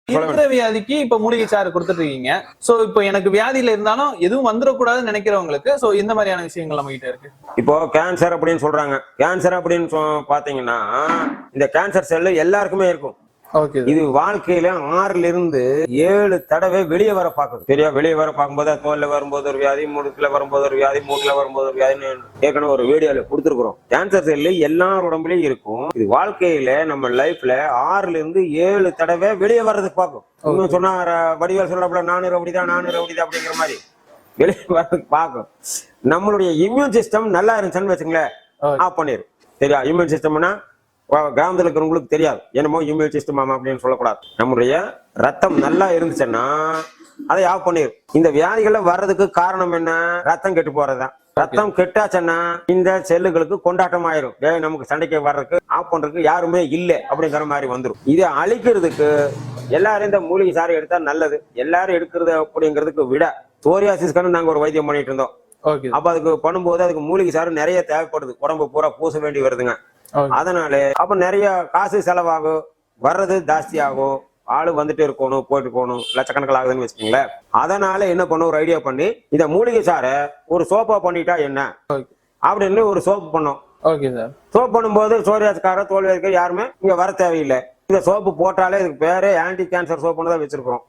இருக்கிற வியாதிக்கு இப்ப மூலிகை சாறு கொடுத்துட்டு இருக்கீங்க. சோ இப்போ எனக்கு வியாதியில இருந்தாலும் எதுவும் வந்துடக்கூடாதுன்னு நினைக்கிறவங்களுக்கு சோ இந்த மாதிரியான விஷயங்கள் நம்ம கிட்ட இருக்கு. இப்போ கேன்சர் அப்படின்னு சொல்றாங்க. கேன்சர் அப்படின்னு பாத்தீங்கன்னா இந்த கேன்சர் செல்லு எல்லாருக்குமே இருக்கும். இது வாழ்க்கையில 6ல இருந்து 7 தடவை வெளியே வர பார்க்குது. சரியா? வெளியே வர பார்க்கும்போது தோல்ல வரும்போது ஒரு வியாதி, முடுக்குல வரும்போது ஒரு வியாதி, மூட்டுல வரும்போது ஒரு வியாதின்னு ஏற்கனவே ஒரு வீடியோல கொடுத்துருக்குறோம். கேன்சர் செல்லு எல்லார் உடம்புலயும் இருக்கும். இது வாழ்க்கையில நம்ம லைஃப்ல 6ல இருந்து 7 தடவை வெளியே வர்றதுக்கு பார்க்கும். இன்னும் சொன்னா வடிவேல் சொல்றப்பல 400 அப்படிதான் அப்படிங்கிற மாதிரி வெளியே வர்றதுக்கு பார்க்கும். நம்மளுடைய இம்யூன் சிஸ்டம் நல்லா இருந்துச்சுன்னு வச்சுங்களேன், ஆஃப் பண்ணிடும். சரியா? இம்யூன் சிஸ்டம்னா கிராமத்துல இருக்கிறவங்களுக்கு தெரியாது, என்னமோ இம்யூன் சிஸ்டம் அப்படின்னு சொல்லக்கூடாது. நம்முடைய ரத்தம் நல்லா இருந்துச்சுன்னா அதை ஆஃப் பண்ணிடும். இந்த வியாதிகளை வர்றதுக்கு காரணம் என்ன? ரத்தம் கெட்டு போறதுதான். ரத்தம் கெட்டாச்சுன்னா இந்த செல்லுகளுக்கு கொண்டாட்டம் ஆயிரும். நமக்கு சண்டைக்கு வர்றதுக்கு ஆஃப் பண்றதுக்கு யாருமே இல்லை அப்படிங்கிற மாதிரி வந்துடும். இதை அழிக்கிறதுக்கு எல்லாரும் இந்த மூலிகை சாறு எடுத்தா நல்லது. எல்லாரும் எடுக்கிறது அப்படிங்கிறதுக்கு விட சோரியாசிஸ்க்கு நாங்க ஒரு வைத்தியம் பண்ணிட்டு இருந்தோம். அப்ப அதுக்கு பண்ணும்போது அதுக்கு மூலிகை சாறு நிறைய தேவைப்படுது. உடம்பு பூரா பூச வேண்டி வருதுங்க. அதனால அப்ப நிறைய காசு செலவாகும், வர்றது ஜாஸ்தி ஆகும், ஆளு வந்துட்டு இருக்கணும், போயிட்டு போகணும், லட்சக்கணக்கில் ஆகுதுன்னு வச்சுக்கீங்களேன். அதனால என்ன பண்ண ஒரு ஐடியா பண்ணி இந்த மூலிகை சாரை ஒரு சோப்பா பண்ணிட்டா என்ன அப்படின்னு ஒரு சோப்பு பண்ணோம். சோப் பண்ணும்போது சோரியாஸ்கார தோல்வியாஸ்கார யாருமே இங்க வர தேவையில்லை. இந்த சோப்பு போட்டாலே இதுக்கு பேரே ஆன்டி கேன்சர் சோப்புன்னு தான் வச்சிருக்கிறோம்.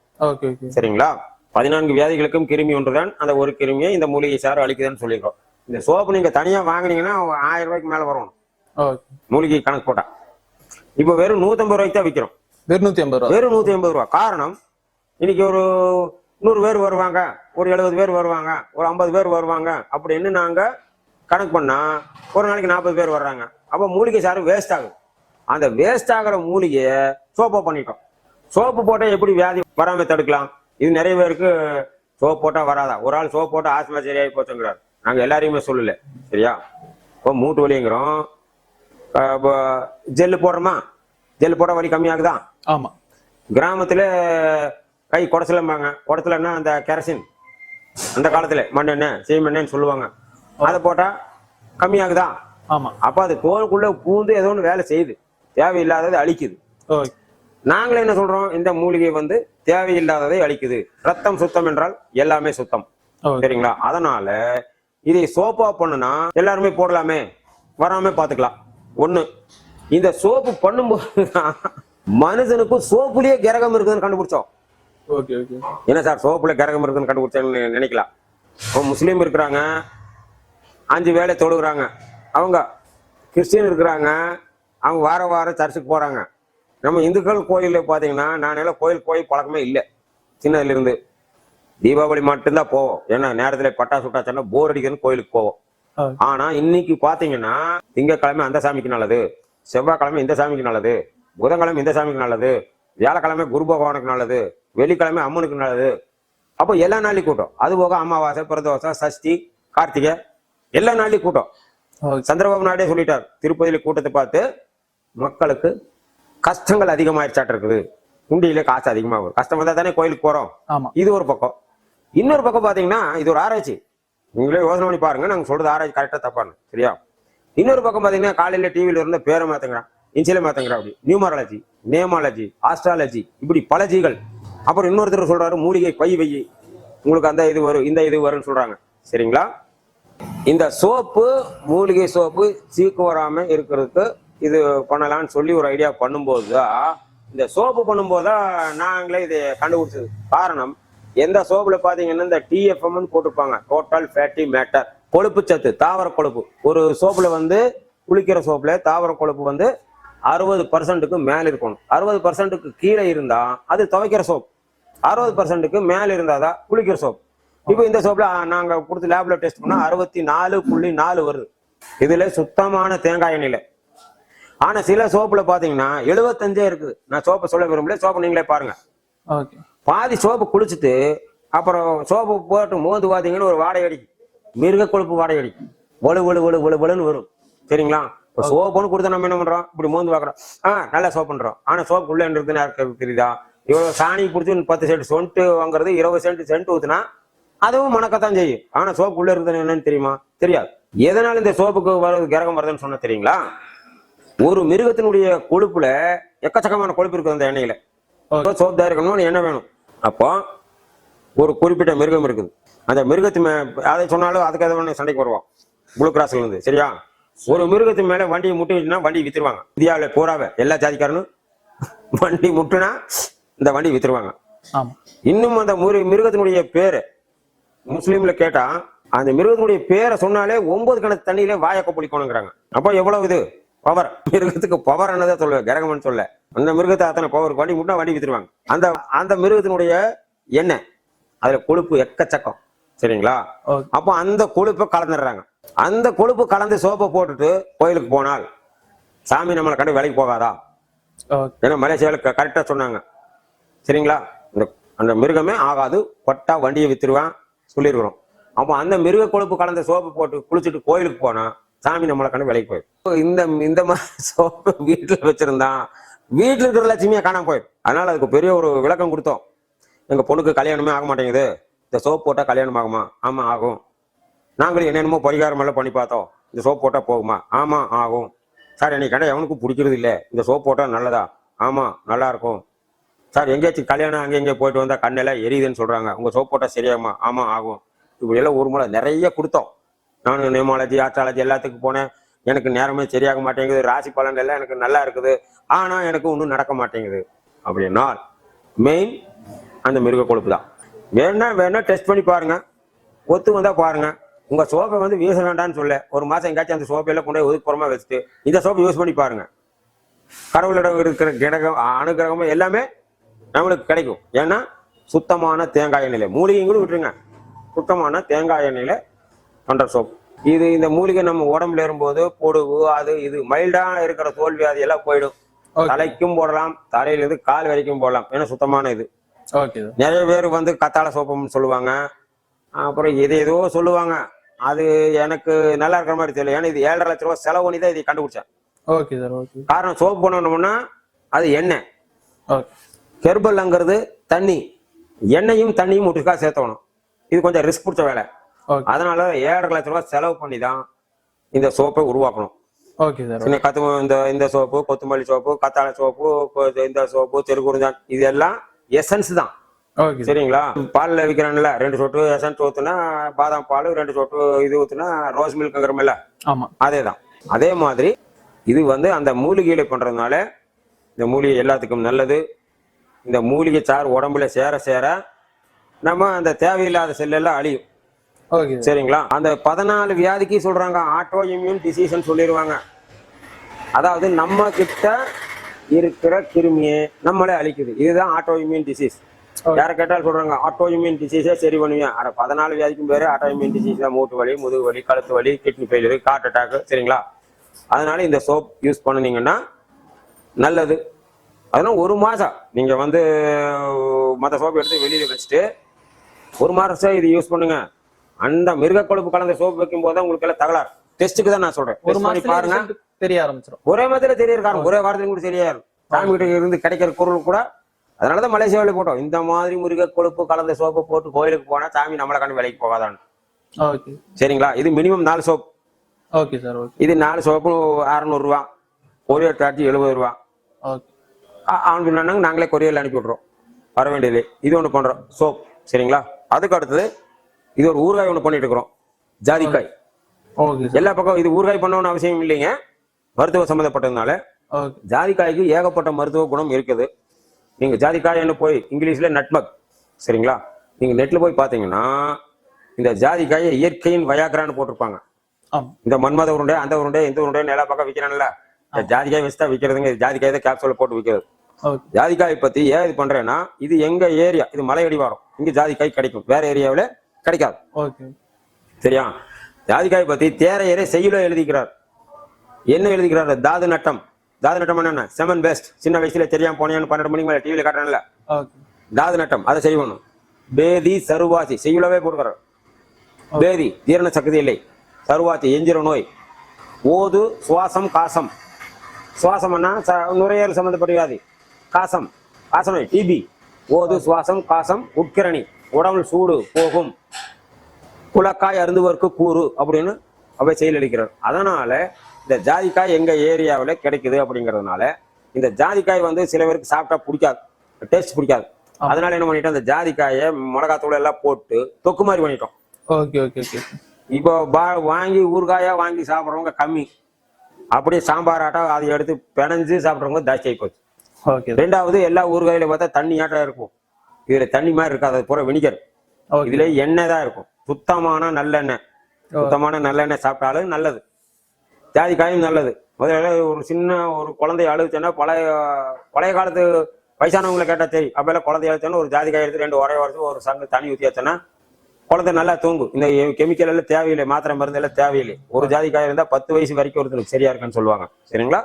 சரிங்களா? 14 வியாதிகளுக்கும் கிருமி ஒன்றுதான். அந்த ஒரு கிருமியை இந்த மூலிகை சாறு அழிக்குதுன்னு சொல்லிக்கிறோம். இந்த சோப்பு நீங்க தனியா வாங்கினீங்கன்னா 1000 ரூபாய்க்கு மேல வரும் மூலிகை கணக்கு போட்டா. இப்ப வெறும் 150 ரூபாய்க்கு தான் விற்கிறோம். வெறும் 150 ரூபா. காரணம், இன்னைக்கு ஒரு 100 பேர் வருவாங்க, ஒரு 70 பேர் வருவாங்க, ஒரு 50 பேர் வருவாங்க அப்படின்னு நாங்க கணக்கு பண்ணா ஒரு நாளைக்கு 40 பேர் வர்றாங்க. அப்ப மூலிகை சாறு வேஸ்ட் ஆகுது. அந்த வேஸ்ட் ஆகிற மூலிகையை சோப்பா பண்ணிட்டோம். சோப்பு போட்டா எப்படி வியாதி வராம தடுக்கலாம்? இது நிறைய பேருக்கு சோப்பு போட்டா வராதா? ஒரு ஆள் சோப்பு போட்டா ஆஸ்மா சரியாகி போச்சுங்கிறார். நாங்க எல்லாரையுமே சொல்லல. சரியா? இப்போ மூட்டு வலிங்கிறோம், ஜெல்லு போடுறோமா, ஜெல்லு போட வலி கம்மியாகுதா? ஆமா. கிராமத்துல கை குடச்சலம்பாங்க. குடச்சலன்னா அந்த கெரசின், அந்த காலத்துல மண்ணெண்ணெய் சீமெண்ணெய்ன்னு சொல்லுவாங்க, அதை போட்டா கம்மியாகுதா? ஆமா. அப்ப அது தோலுக்குள்ள பூந்து ஏதோ ஒன்று வேலை செய்யுது, தேவையில்லாததை அழிக்குது. நாங்களே என்ன சொல்றோம்? இந்த மூலிகை தேவையில்லாததை அழிக்குது. ரத்தம் சுத்தம் என்றால் எல்லாமே சுத்தம். சரிங்களா? அதனால இதை சோப்பா பண்ணுனா எல்லாருமே போடலாமே, வராம பாத்துக்கலாம். ஒண்ணு, இந்த சோப்பு பண்ணும்போதுதான் மனுஷனுக்கும் சோப்புலயே கிரகம் இருக்குதுன்னு கண்டுபிடிச்சோம். என்ன சார் சோப்புல கிரகம் இருக்குதுன்னு கண்டுபிடிச்சேன்னு நினைக்கலாம். முஸ்லீம் இருக்கிறாங்க, 5 வேளை தொழுகிறாங்க. அவங்க கிறிஸ்டின் இருக்கிறாங்க, அவங்க வாரம் சர்ச்சுக்கு போறாங்க. நம்ம இந்துக்கள் கோயில்ல பாத்தீங்கன்னா, நான் கோயில் பழக்கமே இல்லை. சின்னதுல இருந்து தீபாவளி மட்டும்தான் போவோம். ஏன்னா நேரத்துல பட்டாசு விட்டாச்சுன்னா போர் அடிக்கிறதுன்னு கோயிலுக்கு போவோம். ஆனா இன்னைக்கு பாத்தீங்கன்னா திங்கட்கிழமை அந்த சாமிக்கு நல்லது, செவ்வாய்க்கிழமை இந்த சாமிக்கு நல்லது, புதன்கிழமை இந்த சாமிக்கு நல்லது, வியாழக்கிழமை குரு பகவானுக்கு நல்லது, வெள்ளிக்கிழமை அம்மனுக்கு நல்லது. அப்போ எல்லா நாளையும் கூட்டம். அது போக அமாவாசை, பிரதோஷம், சஷ்டி, கார்த்திகை எல்லா நாளையும் கூட்டம். சந்திரபாபு நாயுடே சொல்லிட்டார், திருப்பதியில கூட்டத்தை பார்த்து மக்களுக்கு கஷ்டங்கள் அதிகமாயிருச்சாட்டு இருக்குது, குண்டியில காசு அதிகமாகும். கஷ்டம் வந்தா தானே கோயிலுக்கு போறோம். இது ஒரு பக்கம். இன்னொரு பக்கம் பாத்தீங்கன்னா இது ஒரு ஆராய்ச்சி. நீங்களே யோசனை பண்ணி பாருங்க, நாங்க சொல்றது ஆராய்ச்சி கரெக்டா தப்பானு. சரியா? இன்னொரு பக்கம் பாத்தீங்கன்னா காலையில டிவில இருந்த பேரை மாத்தங்கிறான், இன்சில மாத்தங்கிறான், அப்படி நியூமராலஜி, நேமாலஜி, ஆஸ்ட்ராலஜி, இப்படி பல ஜிகள். அப்புறம் இன்னொருத்தர் சொல்றாரு மூலிகை பை வை, உங்களுக்கு அந்த இது வரும், இந்த இது வரும்னு சொல்றாங்க. சரிங்களா? இந்த சோப்பு, மூலிகை சோப்பு சீக்கு வராம இருக்கிறதுக்கு இது பண்ணலாம்னு சொல்லி ஒரு ஐடியா பண்ணும்போதுதான், இந்த சோப்பு பண்ணும்போதுதான் நாங்களே இதை கண்டுபிடிச்சது. காரணம், எந்த சோப்புல பாத்தீங்கன்னா இந்த TFM போட்டிருப்பாங்க, டோட்டல் ஃபேட்டி மேட்டர், கொழுப்பு சத்து, தாவர கொழுப்பு. ஒரு சோப்புல குளிக்கிற சோப்புல தாவர கொழுப்பு 60%க்கு மேல இருக்கணும். 60%க்கு கீழே இருந்தா அது துவைக்கிற சோப், 60%க்கு மேல இருந்தாதான் குளிக்கிற சோப். இப்போ இந்த சோப்ல நாங்க கொடுத்து லேப்ல டெஸ்ட் பண்ணா 64.4 வருது. இதுல சுத்தமான தேங்காய் எண்ணெயில. ஆனா சில சோப்புல பாத்தீங்கன்னா 75 இருக்குது. நான் சோப்பை சொல்ல விரும்பல, சோப்பு நீங்களே பாருங்க. பாதி சோப்பு குளிச்சுட்டு அப்புறம் சோப்பு போட்டு மோந்து பாத்தீங்கன்னு ஒரு வாடகை அடிக்கும், மிருக கொழுப்பு வாடகை அடிக்கும், ஒழு ஒழு ஒழு ஒழு ஒழுன்னு வரும். சரிங்களா? சோப்புன்னு கொடுத்தா நம்ம என்ன பண்றோம்? இப்படி மோந்து பாக்குறோம், நல்லா சோப் பண்றோம். ஆனா சோப்பு உள்ள இருக்குதுன்னு யாருக்கு தெரியுதா? இவ்வளவு சாணி பிடிச்சி 10 சென்ட் சொன்ட்டு வாங்குறது 20 சென்ட் ஊத்துனா அதுவும் மணக்கத்தான் செய்யும். ஆனா சோப்பு உள்ள இருக்குது என்னன்னு தெரியுமா? தெரியாது. எதனால இந்த சோப்புக்கு கிரகம் வருதுன்னு சொன்ன தெரியுங்களா? ஒரு மிருகத்தினுடைய கொழுப்புல எக்கச்சக்கமான கொழுப்பு இருக்குது அந்த எண்ணெயில. சோப்பு தயாரிக்கணும்னு என்ன வேணும்? அப்போ ஒரு குறிப்பிட்ட மிருகம் இருக்குது. அந்த மிருகத்து அதை சொன்னாலும் அதுக்கு அதை சண்டைக்கு வருவோம் ப்ளூ கிராஸ்ல இருந்து. சரியா? ஒரு மிருகத்து மேல வண்டியை முட்டுனா வண்டி வித்துருவாங்க. இந்தியாவில பூராவே எல்லா ஜாதிக்காரனும் வண்டி முட்டுனா இந்த வண்டி வித்துருவாங்க. இன்னும் அந்த மிருகத்தினுடைய பேரு முஸ்லீம்ல கேட்டா அந்த மிருகத்தினுடைய பேரை சொன்னாலே 9 கணக்கு தண்ணியில வாயக்க பிடிக்கணுங்கிறாங்க. அப்போ எவ்வளவு இது பவர்! மிருகத்துக்கு பவர் என்னதான் சொல்ல, கிரகம்னு சொல்ல. அந்த மிருகத்தை அத்தனை பவர் வண்டி முட்டா வண்டி வித்துருவாங்க. அந்த அந்த மிருகத்தினுடைய எண்ணெய் அதுல கொழுப்பு எக்கச்சக்கம். சரிங்களா? அப்போ அந்த கொழுப்பை கலந்துடுறாங்க. அந்த கொழுப்பு கலந்து சோப்பை போட்டுட்டு கோயிலுக்கு போனால் சாமி நம்மளை கண்டு வேலைக்கு போகாதா? ஏன்னா மலேசியாவில் கரெக்டா சொன்னாங்க. சரிங்களா? அந்த மிருகமே ஆகாது, பட்டா வண்டியை வித்துருவான் சொல்லிருக்கிறோம். அப்போ அந்த மிருக கொழுப்பு கலந்த சோப்பு போட்டு குளிச்சுட்டு கோயிலுக்கு போனா சாமி நம்மளை கண்டு வேலைக்கு போயிடும். இந்த மாதிரி சோப்பு வீட்டுல வச்சிருந்தான் வீட்டுல இருக்கிற லட்சுமியா காணாம போயிடும். அதனால அதுக்கு பெரிய ஒரு விளக்கம் கொடுத்தோம். எங்க பொண்ணுக்கு கல்யாணமே ஆக மாட்டேங்குது, இந்த சோப்பு போட்டா கல்யாணம் ஆகுமா? ஆமா ஆகும். நாங்களும் என்னென்னமோ பரிகாரம் எல்லாம் பண்ணி பார்த்தோம். இந்த சோப்பு போட்டா போகுமா? ஆமா ஆகும். சார் என்னை கண்ட எவனுக்கும் பிடிக்கிறது இல்லை, இந்த சோப்பு போட்டா நல்லதா? ஆமா நல்லா இருக்கும். சார் எங்கேயாச்சும் கல்யாணம் அங்கே எங்கேயும் போயிட்டு வந்தா கண்ணெல்லாம் எரியுதுன்னு சொல்றாங்க, உங்க சோப்பு போட்டா சரியாகுமா? ஆமா ஆகும். இப்படி எல்லாம் ஒரு முறை நிறைய கொடுத்தோம். நானும் நியூமாலஜி ஆஸ்ட்ராலஜி எல்லாத்துக்கும் போனேன். எனக்கு நேரமே சரியாக மாட்டேங்குது, ராசி பலன் எல்லாம் எனக்கு நல்லா இருக்குது, ஆனா எனக்கு ஒன்றும் நடக்க மாட்டேங்குது. அப்படின்னா மெயின் அந்த மிருக கொழுப்பு தான். வேணா டெஸ்ட் பண்ணி பாருங்க, ஒத்து வந்தா பாருங்க. உங்க சோப்பை வந்து வீச வேண்டாம்னு சொல்ல, ஒரு மாசம் எங்காச்சும் அந்த சோப்பையெல்லாம் கொண்டு போய் ஒதுக்குப்புறமா வச்சுட்டு இந்த சோப்பை யூஸ் பண்ணி பாருங்க. கடவுளிடம் இருக்கிற கிரகம் அனுகிரகமும் எல்லாமே நம்மளுக்கு கிடைக்கும். ஏன்னா சுத்தமான தேங்காய் எண்ணெயில, மூலிகைங்களும் விட்டுருங்க, சுத்தமான தேங்காய் எண்ணெயில பண்ற சோப்பு இது. இந்த மூலிகை நம்ம உடம்புல ஏறும்போது பொடுகு அது இது மைல்டா இருக்கிற தோல் வியாதி எல்லாம் போயிடும். தலைக்கும் போடலாம், தலையிலிருந்து கால் வரைக்கும் போடலாம். ஏன்னா சுத்தமான இது. நிறைய பேர் வந்து கத்தாழை சோப்புன்னு சொல்லுவாங்க, அப்புறம் எது ஏதோ சொல்லுவாங்க. அது எனக்கு நல்லா இருக்கிற மாதிரி தெரியல. ஏன்னா இது 7.5 லட்சம் ரூபாய் செலவு பண்ணி தான் இதை கண்டுபிடிச்சேன். காரணம் சோப்பு பண்ணணும்னா அது எண்ணெய், ஹெர்பல்ங்கிறது தண்ணி, எண்ணெயும் தண்ணியும் ஒட்டுக்கா சேர்த்தணும். இது கொஞ்சம் ரிஸ்க் பிடிச்ச வேலை. அதனால 7.5 லட்சம் ரூபாய் செலவு பண்ணி தான் இந்த சோப்பை உருவாக்கணும். இந்த சோப்பு, கொத்தமல்லி சோப்பு, கத்தாழை சோப்பு, இந்த சோப்பு, தெருக்குறிஞ்சான், இது எல்லாம் எசன்ஸ் தான். சரிங்களா? பால்ல விற்கிறான்ல 2 சொட்டு எசன்ஸ் ஊத்துனா பாதாம் பால், 2 சொட்டு இது ஊத்துனா ரோஸ் மில்க்ங்கிறமில்ல, அதேதான். அதே மாதிரி இது வந்து அந்த மூலிகையில பண்றதுனால இந்த மூலிகை எல்லாத்துக்கும் நல்லது. இந்த மூலிகை சார் உடம்புல சேர சேர நம்ம அந்த தேவையில்லாத செல்லெல்லாம் அழியும். சரிங்களா? அந்த 14 வியாதிக்கு சொல்றாங்க ஆட்டோ இம்யூன் டிசீஸ் சொல்லிடுவாங்க. அதாவது நம்ம கிட்ட இருக்கிற கிருமியை நம்மளே அழிக்குது. இதுதான் ஆட்டோ இம்யூன் டிசீஸ். யாரை கேட்டாலும் சொல்றாங்க ஆட்டோ இம்யூன் டிசீஸே சரி பண்ணுவேன். 14 வியாதிக்கும் பேரு ஆட்டோ இம்யூன் டிசீஸ் தான். மூட்டு வலி, முதுகு வலி, கழுத்து வலி, கிட்னி ஃபெயிலியர், ஹார்ட் அட்டாக். சரிங்களா? அதனால இந்த சோப் யூஸ் பண்ணுனீங்கன்னா நல்லது. அதெல்லாம் 1 மாசம் நீங்க வந்து மற்ற சோப்பு எடுத்து வெளியில வச்சுட்டு 1 மாசம் இது யூஸ் பண்ணுங்க. அந்த மிருக கொழுப்பு கலந்த சோப்பு வைக்கும் போது உங்களுக்கு எல்லாம் தகலாறு. டெஸ்ட்டுக்கு தான் நான் சொல்றேன். 1 மாசம் பாருங்க, தெரிய ஆரம்பிச்சிடும். ஒரே மாதிரி தெரிய இருக்காரு, ஒரே வாரத்துக்கு கூட தெரியாது. சாமி கிட்ட இருந்து கிடைக்கிற பொருள் கூட. அதனாலதான் மலேசியாவில போட்டோம். இந்த மாதிரி மிருக கொழுப்பு கலந்த சோப்பை போட்டு கோயிலுக்கு போனா சாமி நம்மளை கண்டு வேலைக்கு போகாதான்னு. சரிங்களா? இது மினிமம் 4 சோப். இது 4 சோப்பு 600 ரூபா, கொரியர் சார்ஜ் 70 ரூபா. அவனுக்கு நாங்களே கொரியர்ல அனுப்பி விடுறோம், வர வேண்டியது. இது ஒண்ணு பண்றோம் சோப். சரிங்களா? அதுக்கு அடுத்தது இது ஒரு ஊறுகாய் ஒண்ணு பண்ணிட்டு இருக்கிறோம், ஜாதிக்காய். எல்லா பக்கம் இது ஊறுகாய் பண்ணணும்னு அவசியம் இல்லைங்க, மருத்துவ சம்பந்தப்பட்டதுனால. ஜாதிக்காய்க்கு ஏகப்பட்ட மருத்துவ குணம் இருக்குது. நீங்க ஜாதிக்காய் என்ன போய் இங்கிலீஷ்ல நட்மக். சரிங்களா? நீங்க நெட்ல போய் பாத்தீங்கன்னா இந்த ஜாதிக்காயை இயற்கையின் வயாகரான்னு போட்டிருப்பாங்க. இந்த மன்மத உருண்டை, அந்த உருண்டை, இந்த உருண்டை எல்லா பக்கம் விற்கிறான்ல, ஜாதிக்காய் வச்சுதான் விற்கிறதுங்க. ஜாதிக்காய் தான் கேப்சூல போட்டு விற்கிறது. ஜாதிக்காய் பத்தி ஏன் இது பண்றேன்னா, இது எங்க ஏரியா, இது மலை அடிவாரம், இங்க ஜாதிக்காய் கிடைக்கும், வேற ஏரியாவில கிடைக்காது. சரியா? ஜாதிக்காய் பத்தி தேரையரே செய்யுள எழுதிக்கிறார். என்ன எழுதிக்கிறார்? தாது நட்டம். தாது நட்டம் என்ன? Semen best. சின்ன வயசுல தெரியாம போனேன்னு 12 மணிக்கு மேல டிவியில காட்டுறான்ல, தாது நட்டம், அதை செய்யணும். பேதி சருவாசி செய்யுளவே போட்டுக்கிறார். பேதி ஜீரண சக்தி இல்லை, சருவாசி எஞ்சிர நோய், ஓது சுவாசம் காசம். சுவாசம்னா நுரையீரல் சம்பந்தப்பட்ட வியாதி, காசம் காசம் டிபி. ஓது சுவாசம் காசம் உட்கிரணி, உடம்புல சூடு போகும், குலக்காய் அருந்துவதற்கு கூறு அப்படின்னு அவை செயல் அளிக்கிறார். அதனால இந்த ஜாதிக்காய் எங்க ஏரியாவில் கிடைக்குது அப்படிங்கிறதுனால இந்த ஜாதிக்காய் வந்து சில பேருக்கு சாப்பிட்டா பிடிக்காது, டேஸ்ட் பிடிக்காது. அதனால என்ன பண்ணிட்டோம், அந்த ஜாதிக்காயை மிளகாத்தூள் எல்லாம் போட்டு தொக்கு மாதிரி பண்ணிட்டோம். Okay okay okay. இப்போ வாங்கி ஊறுகாயா வாங்கி சாப்பிட்றவங்க கம்மி, அப்படியே சாம்பார் ஆட்டா அதை எடுத்து பிணைஞ்சு சாப்பிட்றவங்க ஜாஸ்தி ஆகி போச்சு. ரெண்டாவது எல்லா ஊறுகாயில பார்த்தா தண்ணி ஆட்டம் இருக்கும், இதுல தண்ணி மாதிரி இருக்காது, அது பூரா வினிகர். இதுல எண்ணெய் தான் இருக்கும், சுத்தமான நல்லெண்ணெய். சுத்தமான நல்லெண்ணெய் சாப்பிட்டாலும் நல்லது, ஜாதிக்காயும் நல்லது. முதல்ல ஒரு சின்ன ஒரு குழந்தைய அழுச்சுன்னா பழைய காலத்து வயசானவங்களை கேட்டா சரி, அப்பெல்லாம் குழந்தைய அழுச்சோன்னா ஒரு ஜாதிக்காய் எடுத்து 2 உரைய வரைச்சு ஒரு சங்கு தண்ணி ஊற்றி வச்சோன்னா குழந்தை நல்லா தூங்கும். இந்த கெமிக்கல் எல்லாம் தேவையில்லை, மாத்திரை மருந்து எல்லாம் தேவையில்லை. ஒரு ஜாதிக்காய் இருந்தா 10 வயசு வரைக்கும் ஒருத்தருக்கு சரியா இருக்குன்னு சொல்லுவாங்க. சரிங்களா?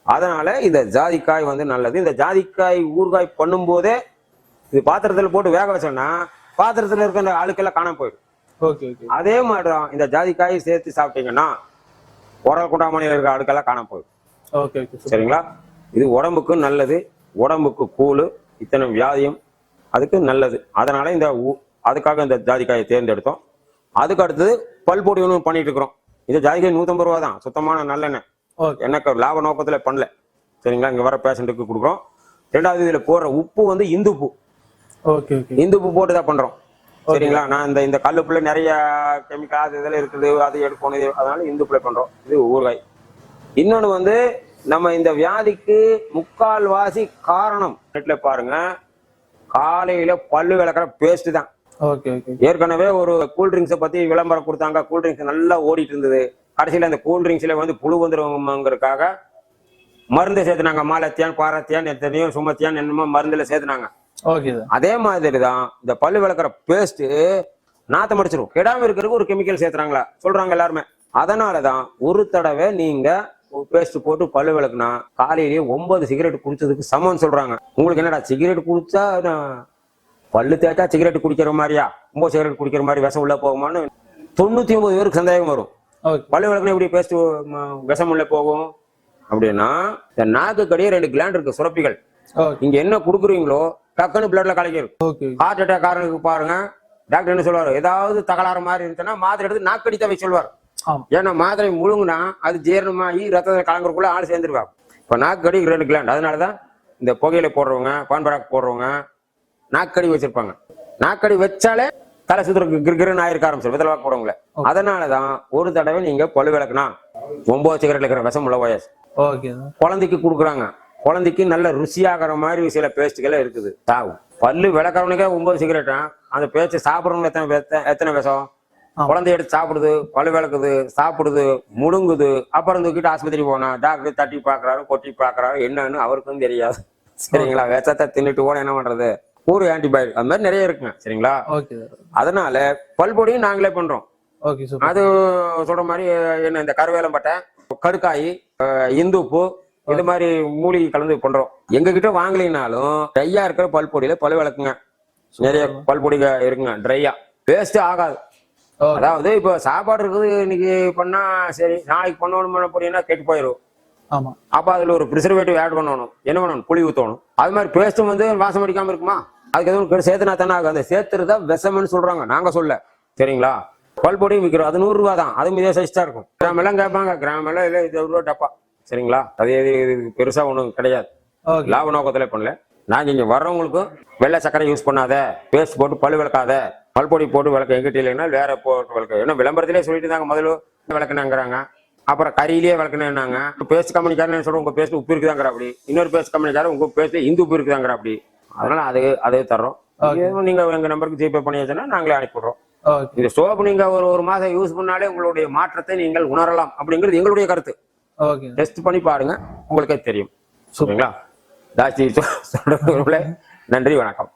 அதனால இந்த ஜாதிக்காய் நல்லது. இந்த ஜாதிக்காய் ஊறுகாய் பண்ணும் போதே இது பாத்திரத்துல போட்டு வேக வச்சோம்னா பாத்திரத்துல இருக்க அந்த அழுக்கெல்லாம் காணாம போயிடும். அதே மாதிரிதான் இந்த ஜாதிக்காய் சேர்த்து சாப்பிட்டீங்கன்னா உரல் குண்டாமணியில் இருக்க அழுக்கெல்லாம் காணாம போயிடும். சரிங்களா? இது உடம்புக்கு நல்லது, உடம்புக்கு கூழு, இத்தனை வியாதியும் அதுக்கு நல்லது. அதனால அதுக்காக இந்த ஜாதிக்காயை தேர்ந்தெடுத்தோம். அதுக்கு அடுத்தது பல்பொடி ஒன்று பண்ணிட்டு இருக்கிறோம். இந்த ஜாதிக்காய் 150 ரூபா தான், சுத்தமான நல்லெண்ணெய். எனக்கு லாப நோக்கத்துல பண்ணல. சரிங்களா? இங்க வர பேஷண்ட்டுக்கு கொடுக்குறோம். ரெண்டாவது இதுல போடுற உப்பு இந்துப்பு. இந்துப்பு போட்டு தான் பண்றோம். சரிங்களா? நான் இந்த கல்லுப்புல நிறைய கெமிக்கல் அது இதெல்லாம் இருக்குது, அது எடுக்கணும், அதனால இந்துப்புல பண்றோம். இது ஊறுகாய். இன்னொன்னு நம்ம இந்த வியாதிக்கு 3/4 காரணம் நெட்ல பாருங்க, காலையில பல்லு விளக்குற பேஸ்ட் தான். ஏற்கனவே ஒரு கூல்ட்ரிங்க்ஸை பத்தி விளம்பரம் கொடுத்தாங்க, கூல்ட்ரிங்க்ஸ் நல்லா ஓடிட்டு இருந்தது. கடைசியில அந்த கூல்ட்ரிங்க்ஸ்ல புழு வந்துருங்கிறதுக்காக மருந்து சேர்த்துனாங்க. மாலத்தியான், பாரத்தியான், எத்தனையோ சுமத்தியான் என்னமோ மருந்துல சேர்த்துனாங்க. அதே மாதிரிதான் இந்த பல்லு விளக்குற பேஸ்ட் நாத்தம் அடிச்சிடும், கெடாம இருக்கிறதுக்கு ஒரு கெமிக்கல் சேர்த்துறாங்களா சொல்றாங்க எல்லாருமே. அதனாலதான் ஒரு தடவை நீங்க பேஸ்ட் போட்டு பல்லு விளக்குனா காலையிலேயே 9 சிகரெட் குடிச்சதுக்கு சமம்னு சொல்றாங்க. உங்களுக்கு என்னடா சிகரெட் குடிச்சா பல்லு தேய்ச்சா சிகரெட் குடிக்கிற மாதிரியா, 9 சிகரெட் குடிக்கிற மாதிரி விஷம் உள்ள போகுமான்னு 99 பேருக்கு சந்தேகம் வரும். பல்லு விளக்குனா எப்படி பேஸ்ட் விஷம் உள்ள போகும் அப்படின்னா, இந்த நாக்கு கடியே 2 கிளாண்ட் இருக்கு, சுரப்பிகள். நீங்க என்ன குடுக்குறீங்களோ டக்குன்னு பிளட்ல கலக்கிடும். ஹார்ட் அட்டாக் காரனுக்கு பாருங்க, டாக்டர் என்ன சொல்லுவாரு, ஏதாவது தகராறு மாதிரி இருந்துச்சுன்னா மாத்திரை எடுத்து நாக்கடி தவை சொல்வார். ஏன்னா மாத்திரை முழுங்குனா அது ஜீரணமாகி ரத்தத்தை கலங்குறதுக்குள்ள ஆள் சேர்ந்துருவாங்க. இப்ப நாக்கடி 2 கிளாண்ட். அதனாலதான் இந்த புகையில போடுறவங்க, பான்பராக் போடுறவங்க நாக்கடி வச்சிருப்பாங்க. நாக்கடி வச்சாலே தலை சுத்துறதுக்கு கிருகிருன்னு ஆயிருக்க ஆரம்பிச்சு வெத்தலை போடுறவங்கள. அதனாலதான் ஒரு தடவை நீங்க பல்லு விளக்குனா 9 சிகரெட்ல இருக்கிற விஷம் உள்ள வயசு குழந்தைக்கு கொடுக்குறாங்க. குழந்தைக்கு நல்ல ருசியாகிற மாதிரி சில பேஸ்டுகள் இருக்குது. பல்லு விளக்குறவனுக்கே 9 சிகரெட்டா, அந்த பேஸ்ட் சாப்பிட்றவங்க எத்தனை விஷம். குழந்தை எடுத்து சாப்பிடுது, பல்லு விளக்குது, சாப்பிடுது, முழுங்குது. அப்புறம் தூக்கிட்டு ஆஸ்பத்திரி போனா டாக்டர் தட்டி பாக்குறாரு, கொட்டி பாக்குறாரு, என்னன்னு அவருக்கும் தெரியாது. சரிங்களா? விஷத்தை தின்னுட்டு போன என்ன பண்றது, ஒரு ஆன்டிபயோட்டிக் அது மாதிரி நிறைய இருக்குங்க. சரிங்களா? அதனால பல்பொடியும் நாங்களே பண்றோம். அது சொல்ற மாதிரி என்ன, இந்த கருவேலம்பட்டை, கடுக்காய், இந்துப்பு, இது மாதிரி மூலிகை கலந்து பண்றோம். எங்க கிட்ட வாங்கலினாலும் ட்ரையா இருக்கிற பல்பொடியில பல்லு விளக்குங்க. நிறைய பல்பொடி இருக்குங்க ட்ரையா, வேஸ்ட் ஆகாது. அதாவது இப்ப சாப்பாடு இருக்குது, இன்னைக்கு பண்ணா சரி, நாளைக்கு பண்ணணும் போனீங்கன்னா கெட்டு போயிடும். அப்ப அதுல ஒரு ப்ரிசர்வேட்டிவ் ஆட் பண்ணணும். என்ன பண்ணணும், புளி ஊத்தணும். அது மாதிரி பேஸ்டும் வாசம் அடிக்காம இருக்குமா, அதுக்கு எதுவும் சேர்த்துனா தானே ஆகும். அந்த சேர்த்துறதா விஷம்னு சொல்றாங்க, நாங்க சொல்ல. சரிங்களா? பல்பொடியும் விற்கிறோம், அது 100 ரூபா தான். அதுவும் இதே சைஸ் தான் இருக்கும். கிராம் எல்லாம் கேட்பாங்க, கிராம் எல்லாம் இல்லை, 20 ரூபா டப்பா. சரிங்களா? அது பெருசா ஒண்ணும் கிடையாது, லாப நோக்கத்துல பண்ணல. நாங்க இங்க வர்றவங்களுக்கும் வெள்ளை சக்கரை யூஸ் பண்ணாத, பேஸ்ட் போட்டு பல்லு விளக்காத, பல்பொடி போட்டு விளக்க எங்கிட்ட இல்லைன்னா வேற போட்டு விளக்க. ஏன்னா விளம்பரத்திலே சொல்லிட்டு இருந்தாங்க, முதல்ல விளக்குனாங்கிறாங்க, அப்புறம் கறியிலேயே விளக்குனாங்க. பேஸ்ட் கம்பெனிக்காரன் சொல்றோம் உங்க பேஸ்ட் உப்பு இருக்குதாங்கிற அப்படி, இன்னொரு பேஸ்ட் கம்பெனிக்காரன் உங்க பேஸ்ட் இந்து உப்பு இருக்குதாங்கிற அப்படி. அதனால அதே தர்றோம். நீங்க எங்க நம்பருக்கு ஜிபே பண்ணியாச்சுன்னா நாங்களே அனுப்பிடுறோம். இந்த சோப்பு நீங்க ஒரு மாசம் யூஸ் பண்ணாலே உங்களுடைய மாற்றத்தை நீங்கள் உணரலாம் அப்படிங்கிறது எங்களுடைய கருத்து. டெஸ்ட் பண்ணி பாருங்க, உங்களுக்கே தெரியும். சரிங்களா? ஜாஸ்தி சொல்றதுல நன்றி, வணக்கம்.